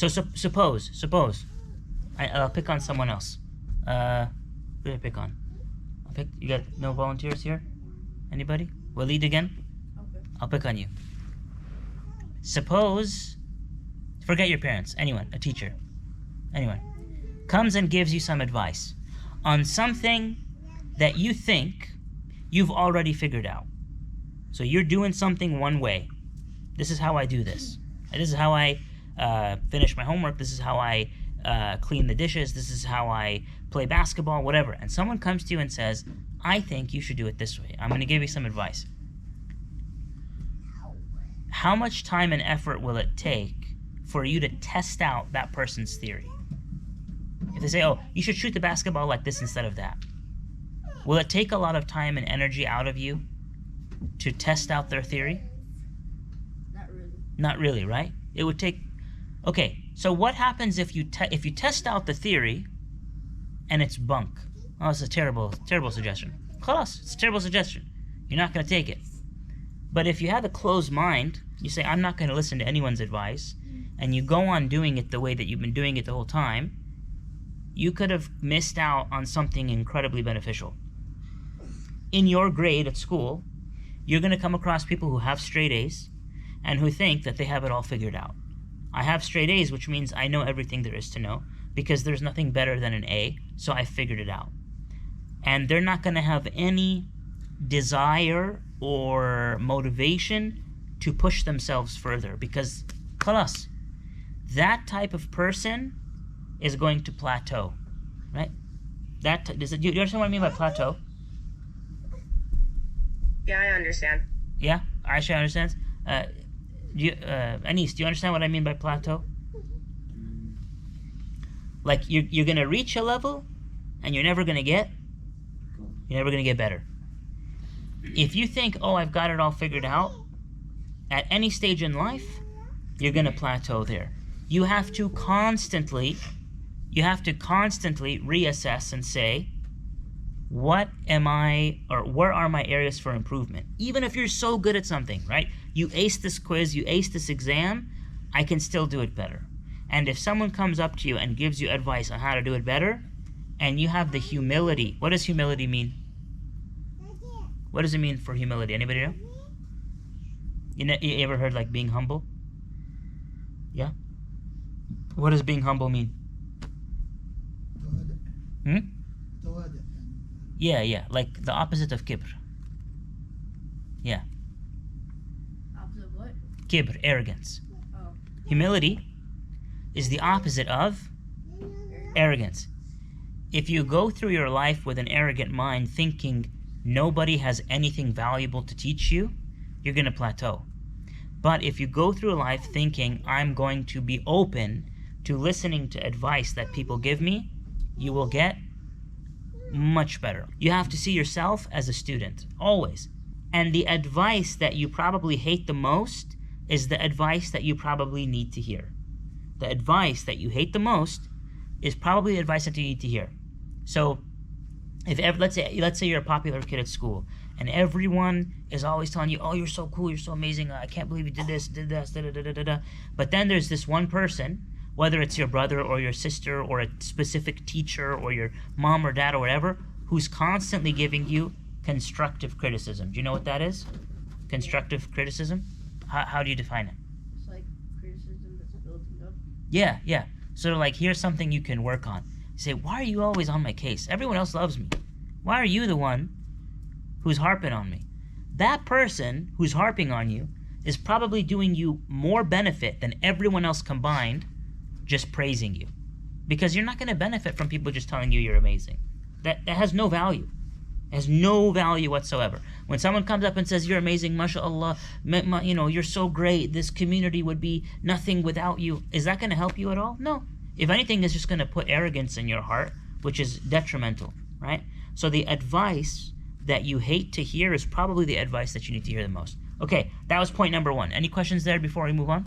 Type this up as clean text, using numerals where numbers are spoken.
So suppose, I'll pick on someone else. Who did I pick on? You got no volunteers here? Anybody? Waleed again? Okay. I'll pick on you. Suppose, forget your parents, anyone, a teacher, anyone, comes and gives you some advice on something that you think you've already figured out. So you're doing something one way. This is how I do this. This is how I finish my homework. This is how I clean the dishes. This is how I play basketball, whatever. And someone comes to you and says, I think you should do it this way. I'm going to give you some advice. How much time and effort will it take for you to test out that person's theory? If they say, oh, you should shoot the basketball like this instead of that, will it take a lot of time and energy out of you to test out their theory? Not really. Not really, right? It would take... Okay, so what happens if you test out the theory and it's bunk? Oh, it's a terrible suggestion. Khalas, it's a terrible suggestion. You're not going to take it. But if you have a closed mind, you say, I'm not going to listen to anyone's advice, and you go on doing it the way that you've been doing it the whole time, you could have missed out on something incredibly beneficial. In your grade at school, you're going to come across people who have straight A's and who think that they have it all figured out. I have straight A's, which means I know everything there is to know, because there's nothing better than an A, so I figured it out. And they're not going to have any desire or motivation to push themselves further, because khalas, that type of person is going to plateau, right? Do you understand what I mean by plateau? Yeah, I understand. Yeah, Aisha understands. Anis, do you understand what I mean by plateau? Like you're gonna reach a level, and you're never gonna get better. If you think, oh, I've got it all figured out, at any stage in life, you're gonna plateau there. You have to constantly reassess and say, what am I, or where are my areas for improvement? Even if you're so good at something, right? You aced this quiz, you aced this exam, I can still do it better. And if someone comes up to you and gives you advice on how to do it better, and you have the humility, what does humility mean? What does it mean for humility? Anybody know? You ever heard like being humble? Yeah? What does being humble mean? Yeah, like the opposite of kibr. Yeah. Opposite of what? Kibr, arrogance. Oh. Humility is the opposite of arrogance. If you go through your life with an arrogant mind thinking nobody has anything valuable to teach you, you're going to plateau. But if you go through life thinking I'm going to be open to listening to advice that people give me, you will get much better. You have to see yourself as a student, always. And the advice that you probably hate the most is the advice that you probably need to hear. The advice that you hate the most is probably the advice that you need to hear. So, let's say you're a popular kid at school, and everyone is always telling you, oh, you're so cool, you're so amazing, I can't believe you did this, da da da da da. But then there's this one person, whether it's your brother or your sister or a specific teacher or your mom or dad or whatever, who's constantly giving you constructive criticism. Do you know what that is? Constructive criticism? How do you define it? It's like criticism that's building up. Yeah. So like, here's something you can work on. You say, why are you always on my case? Everyone else loves me. Why are you the one who's harping on me? That person who's harping on you is probably doing you more benefit than everyone else combined just praising you. Because you're not going to benefit from people just telling you you're amazing. That has no value. It has no value whatsoever. When someone comes up and says, you're amazing, mashallah, you're so great, this community would be nothing without you, is that going to help you at all? No. If anything, it's just going to put arrogance in your heart, which is detrimental, right? So the advice that you hate to hear is probably the advice that you need to hear the most. Okay, that was point number one. Any questions there before we move on?